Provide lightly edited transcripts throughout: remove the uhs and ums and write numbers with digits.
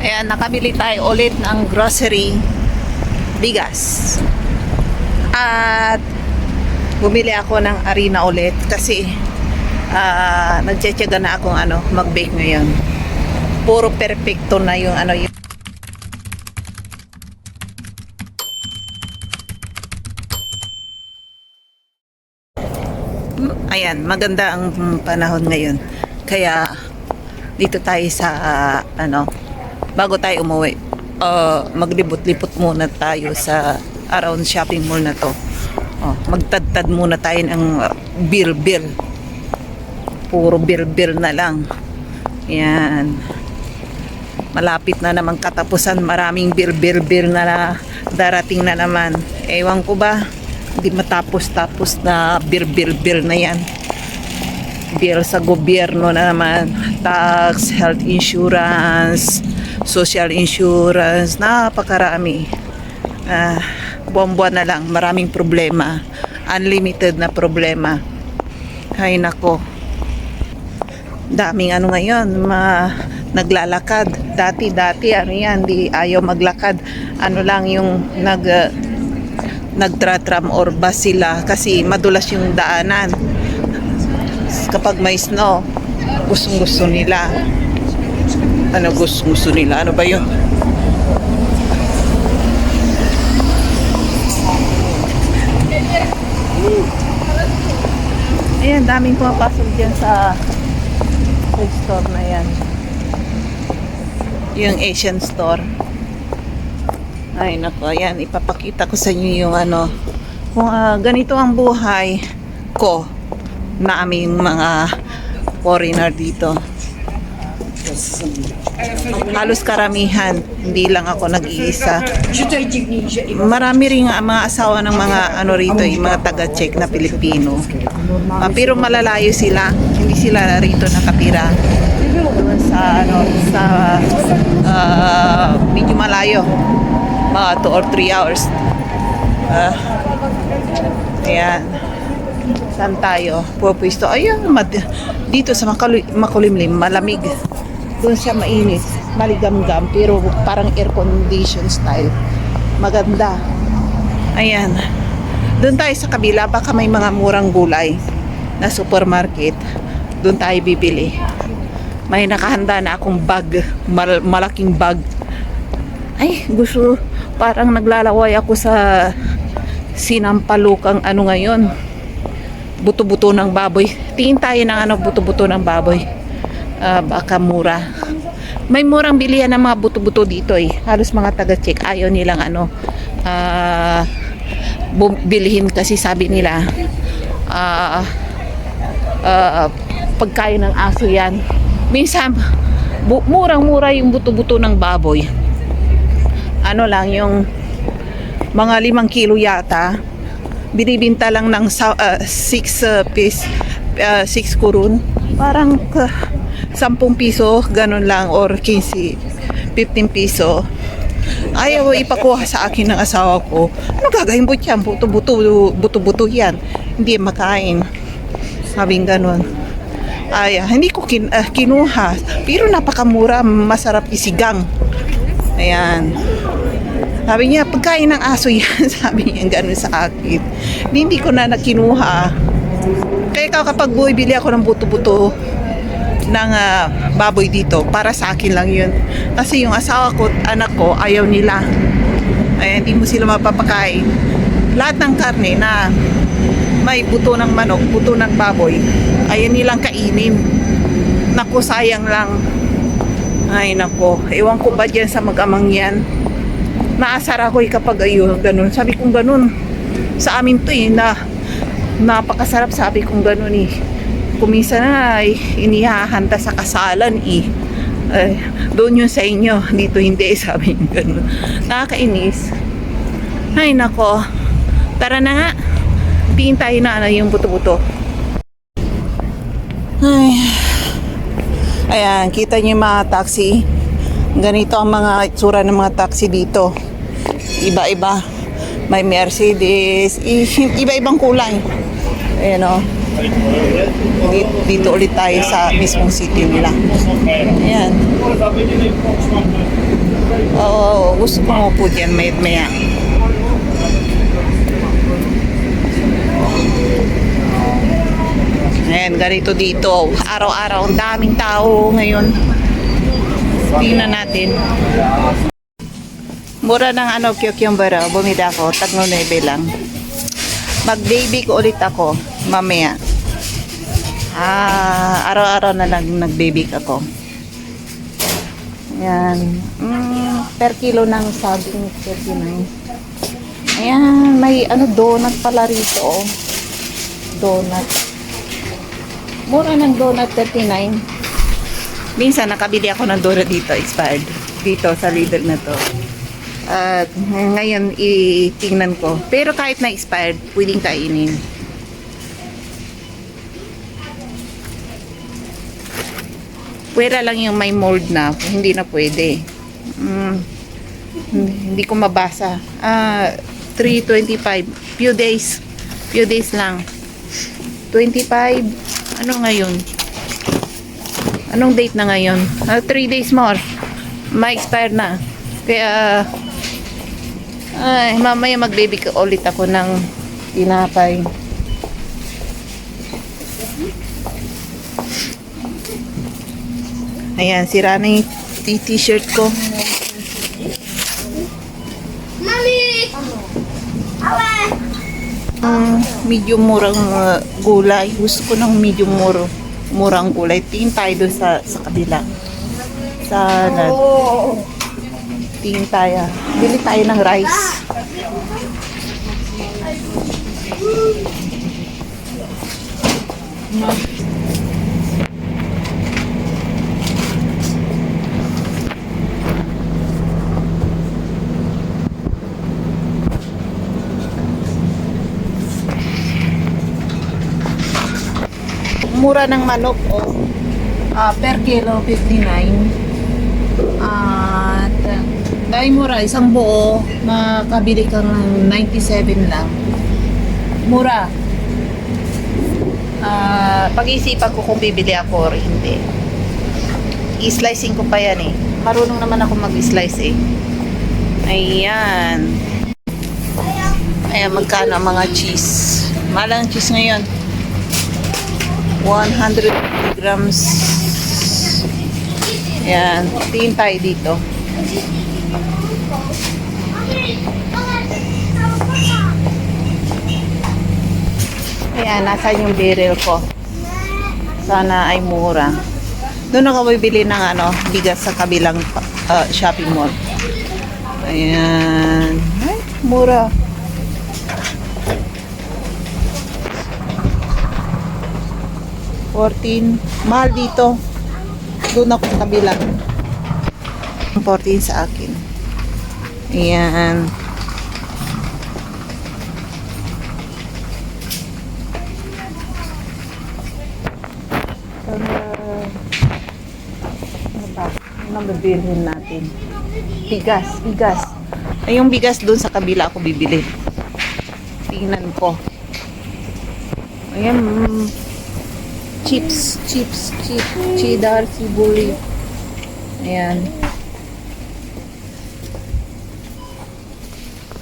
Ayan, nakabili tayo ulit ng grocery, bigas. At bumili ako ng harina ulit kasi nagtsatsaga na akong mag-bake ngayon. Puro perfecto na yung yung ayan, maganda ang panahon ngayon. Kaya dito tayo sa bago tayo umuwi, maglibot-libot muna tayo sa around shopping mall na to. Magtadtad muna tayo ng bill. Puro bill na lang. Yan. Malapit na naman katapusan. Maraming bill na darating na naman. Ewan ko ba, hindi matapos na bill na yan. Bill sa gobyerno na naman. Tax, health insurance, social insurance, napakarami. Buwan-buwan na lang, maraming problema. Unlimited na problema. Ay nako. Daming ngayon, naglalakad. Dati yan, di ayaw maglakad. Lang yung nagtratram or bus sila kasi madulas yung daanan. Kapag may snow, gustong-gusto nila. Gusto nila? Ano ba yun? Ayan, daming pumapasok dyan sa food store na yan. Yung Asian store. Ay, nako. Ayan, ipapakita ko sa inyo yung kung ganito ang buhay ko na aming mga foreigner dito. Halos karamihan, hindi lang ako nag-iisa. Marami rin mga asawa ng mga rito, yung mga taga-Czech na Pilipino. Pero malalayo sila, hindi sila rito nakatira. Medyo malayo, mga 2 or 3 hours. Ayan. Saan tayo? Pupwisto. Ayun, dito sa makulimlim, malamig. Doon siya mainit, maligam-gam, pero parang air condition style. Maganda. Ayan. Doon tayo sa kabila, baka may mga murang gulay na supermarket. Doon tayo bibili. May nakahanda na akong bag, malaking bag. Ay, gusto, parang naglalaway ako sa sinampalukang ngayon. Buto-buto ng baboy. Tingin tayo ng buto-buto ng baboy. Baka mura. May murang bilihan ng mga buto-buto dito eh. Halos mga taga-Czech ayaw nilang bilhin kasi sabi nila pagkain ng aso yan. Minsan murang-mura yung buto-buto ng baboy. Lang yung mga 5 kilo yata binibinta lang ng 6 kurun. Parang 10 piso, ganun lang, or 15 piso. Ayaw ipakuha sa akin ng asawa ko. Ano gagawin mo yan? Buto-buto yan. Hindi makain. Sabing ganun. Hindi ko kinuha. Pero napakamura, masarap isigang. Ayan. Sabi niya, pagkain ng aso yan. Sabi niya ganun sa akin. Hindi ko na nakinuha. Kaya kapag bumibili ako ng buto-buto ng baboy dito, para sa akin lang yun. Kasi yung asawa ko, anak ko, ayaw nila. Ay, hindi mo sila mapapakain. Lahat ng karne na may buto ng manok, buto ng baboy, ayaw nilang kainin. Naku, sayang lang. Ay, naku. Ewan ko ba dyan sa mag-amang yan. Naasar ako kapag ganun. Sabi kong ganun. Sa amin to napakasarap, sabi kong ganun eh. Kumisa na inihahanda sa kasalan eh. Doon yun sa inyo, dito hindi, sabi niya ganun. Nakakainis. Ay nako, tara na nga, tingin tayo na yung buto-buto. Ayan, kita niyo yung mga taxi. Ganito ang mga itsura ng mga taxi dito. Iba-iba. May Mercedes, iba-ibang kulay. Ayan o. Dito ulit tayo sa mismong city nila. Ayan. Oo, gusto ko mo po dyan maya. Ayan, ganito dito. Araw-araw, ang daming tao ngayon. Tingnan natin. Mura ng cucumber. Bumida ako, tag 9 lang. Mag-baby ko ulit ako mamaya. Araw-araw na lang nag-baby ako. Ayan. Per kilo ng saging 39. Ayan, may donut pala rito. Oh. Donut. Mura ng donut 39. Minsan nakabili ako ng donut dito, expired. Dito sa Lidl na to. At ngayon itingnan ko. Pero kahit na expired, pwedeng kainin. Pwera lang yung may mold na, hindi na pwede. Hindi ko mabasa. 325. Few days lang. 25. Ano ngayon? Anong date na ngayon? 3 days more. Ma-expire na. Kaya mamaya mag-baby ko ulit ako ng tinapay. Ayan, sira na yung t-shirt ko. Mami! Medyo murang gulay. Gusto ko ng medyo murang gulay. Tingin tayo dun sa kabila. Tingin tayo. Bili tayo ng rice. Mura ng manok, per kilo 59. At dahil mura, isang buo makabili kang 97 lang. Mura. Pag-iisipan ko kung bibili ako or hindi. I-slicing ko pa yan eh. Marunong naman ako mag-slice eh. Ayan. Ayan, magkano ang mga cheese. Mahal ang cheese ngayon. 100 grams. Ayan. Tingin tayo dito. Ayan, nasaan yung barrel ko? Sana ay mura. Doon ako bibili ng bigas sa kabilang shopping mall. Ayan. Ay, mura. $14. Mahal dito. Doon ako sa kabilang. 14 sa akin. Ayan. Ano bibilhin natin? Bigas. Ay, yung bigas doon sa kabila ako bibili. Tingnan ko. Ayan. Chips. Cheddar, sibuli. Ayan.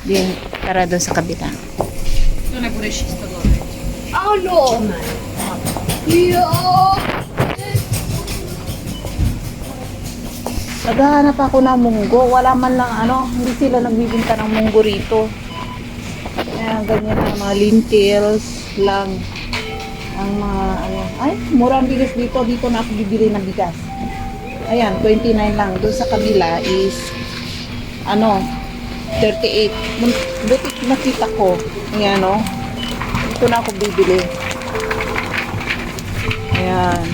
Din, tara doon sa kabila. Oh no! Yo! Naghahanap ako ng munggo. Wala man lang hindi sila nagbibinta ng munggo rito. Kaya ganyan ang mga lentils lang. Ang mga ay, murang bigas dito. Dito na ako bibili ng bigas. Ayan, 29 lang. Doon sa kabila is 38. Butik nakita ko. Ayan, dito na ako bibili. Ayan.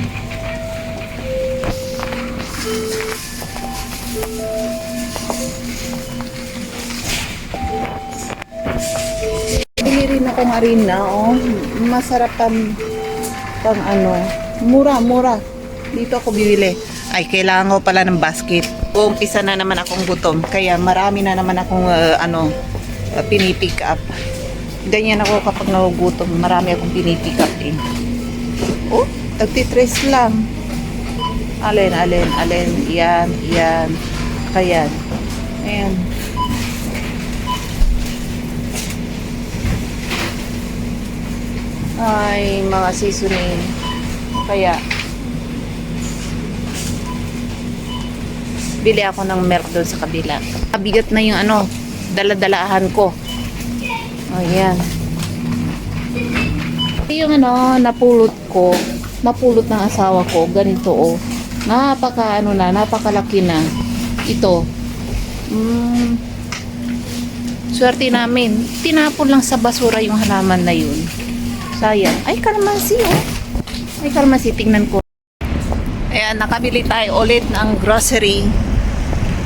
Bili rin ako ng harina, masarap pang mura. Dito ako bibili. Ay, kailangan ko pala ng basket. Umpisa na naman akong gutom, kaya marami na naman akong pinipick up. Ganyan ako kapag nagugutom, marami akong pinipick up din. Oh, nagtitrace lang. Alin. Yan. Ayan. Ayan. Ay, mga seasoning. Kaya, bili ako ng milk doon sa kabila. Kabigat na yung daladalahan ko. Ayan. Yung napulot ng asawa ko, ganito oh. Napakalaki na. Ito. Swerte namin. Tinapon lang sa basura yung halaman na yun. Sayang. Ay, kalamansi oh. Ay, kalamansi. Tingnan ko. Ayan, nakabili tayo ulit ng grocery.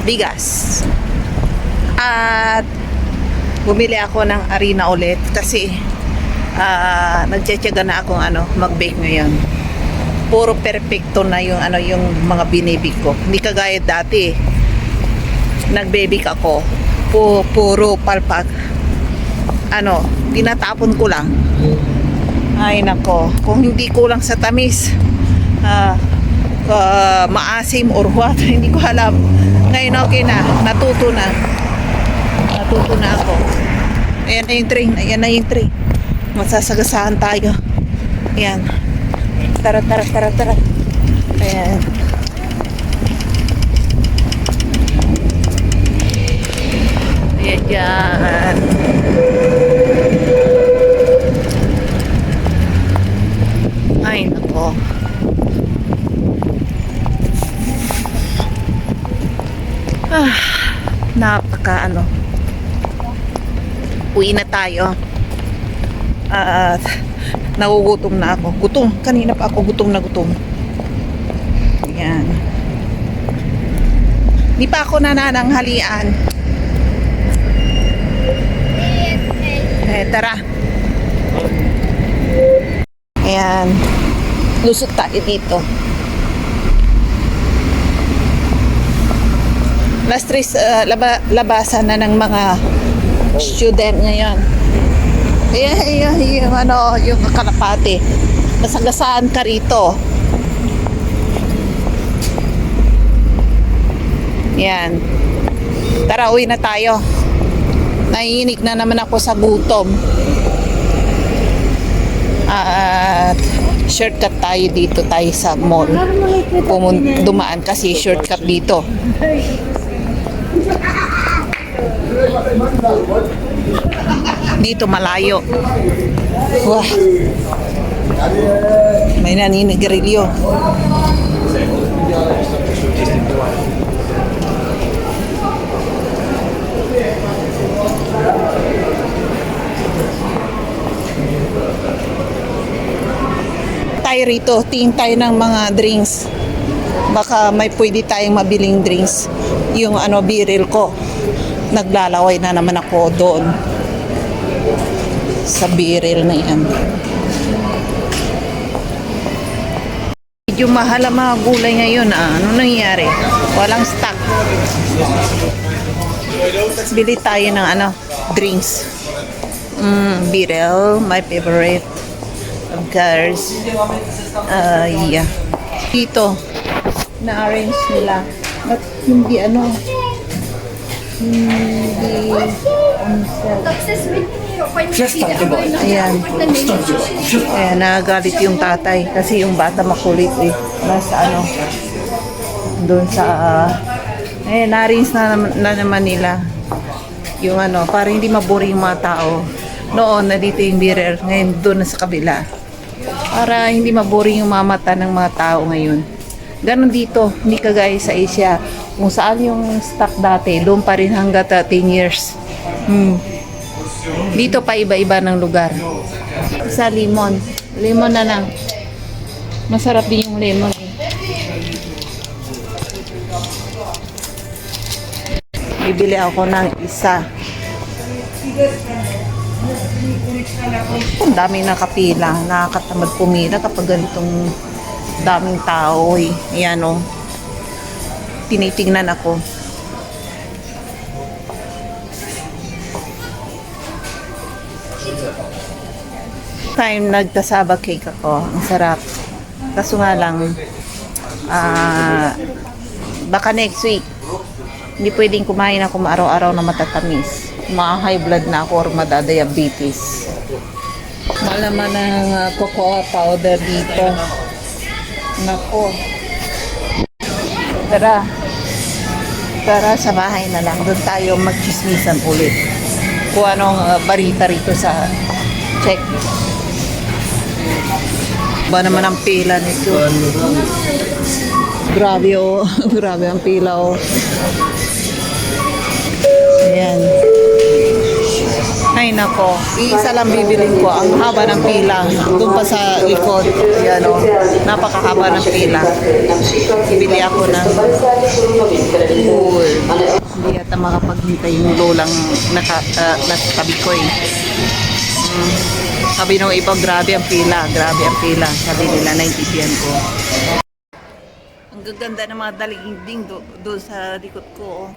Bigas. At bumili ako ng harina ulit kasi nagtsatsaga na akong mag-bake ngayon. Puro perfecto na yung mga binibig ko. Hindi kagaya dati. Nag-bake ako. Puro palpak. Tinatapon ko lang. Ay nako, kung hindi kulang sa tamis, maasim or what, hindi ko alam. Ngayon okay na, natuto na ako. Ayan na yung tray. Masasagasaan tayo. Ayan. Tara. Ayan. Ayan. Ay, nako. Napaka uwi na tayo. Nagugutom na ako. Kanina pa ako gutom na gutom. Ayan. Di pa ako nanananghalian. Tara. Ayan. Lusot tayo dito. Last race, labasan na ng mga student ngayon. Ayan, yung Kalapate. Masagasaan ka rito. Yan. Tara, uwi na tayo. Naiinig na naman ako sa gutom. At shortcut tayo dito sa mall. Dumaan kasi shortcut dito. Dito malayo. Wah. May naninigarilyo. Tayo rito, tingin tayo ng mga drinks. Baka may pwede tayong mabiling drinks. Yung biril ko. Naglalaway na naman ako doon sa biril na yan. Medyo mahal ang mga gulay ngayon. Ano nangyari? Walang stock. Bili tayo ng drinks. Biril, my favorite. Of course. Yeah. Dito, na-arrange nila. But hindi Ayan. Ayan, nagagalit yung tatay kasi yung bata makulit nasa doon sa na-arrange na naman nila yung para hindi maboring yung mga tao. Noon na dito yung bearer, ngayon doon na sa kabila. Para hindi maboring yung mga mata ng mga tao ngayon. Ganon dito, hindi kagaya sa Asia. Kung saan yung stock dati, doon pa rin hanggat 10 years. Dito pa iba-iba ng lugar. Sa lemon. Lemon na lang. Masarap din yung lemon. Bibili ako ng isa. Ang daming nakapila. Nakakatamad pumila kapag ganitong daming tao. Ayan o. Tinitingnan ako. Time nagtasaba cake ako. Ang sarap. Kaso nga lang, baka next week, hindi pwedeng kumain ako araw-araw na matatamis. Ma-high blood na ako or madadiabetes. Malaman ng cocoa powder dito. Nako. Tara sa bahay na lang. Doon tayo magchismisan ulit. Kung anong barita rito sa check. Ba naman ang pila nito. Grabe oh. Grabe ang pila oh. Ayan. Ay nako, iisa lang bibilin ko. Ang haba ng pila. Doon pa sa likod. Ayan o, napakahaba ng pila. Bili ako ng pool. Hindi yata makapaghintay yung lolang nasa ko eh. Sabi nung iba, grabe ang pila. Grabe ang pila. Sabi nila, naintindihan ko. Ang gaganda ng mga daliging doon sa likod ko. Oh.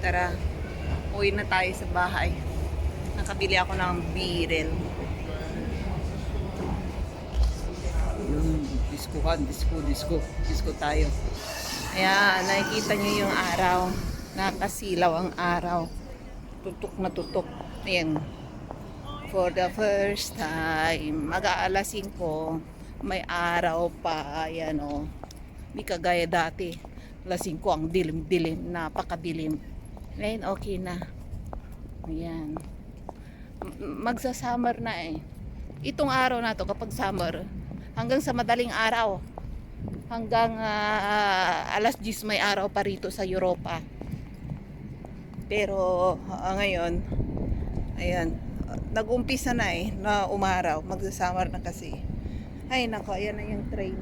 Tara, uwi na tayo sa bahay. Nakabili ako ng birel. Yung disco tayo. Ayan, nakikita nyo yung araw. Nakasilaw ang araw. Tutok na tutok. Ayan. For the first time, mag-aalas 5, may araw pa. Ayan o. Hindi kagaya dati. Alas 5 ang dilim-dilim, napakadilim. Ngayon okay na. Ayan. Magsa-summer na eh. Itong araw na to kapag summer, hanggang sa madaling araw. Hanggang alas 10 may araw pa rito sa Europa. Pero ngayon, ayan, nag-umpisa na eh na umaraw. Magsa-summer na kasi. Ay nako, ayan na yung train.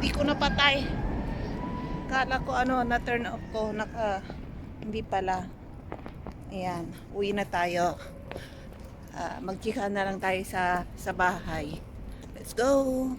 Hindi ko napatay. Kala ko na turn off ko. Hindi pala. Ayan, uwi na tayo. Magchika na lang tayo sa bahay. Let's go!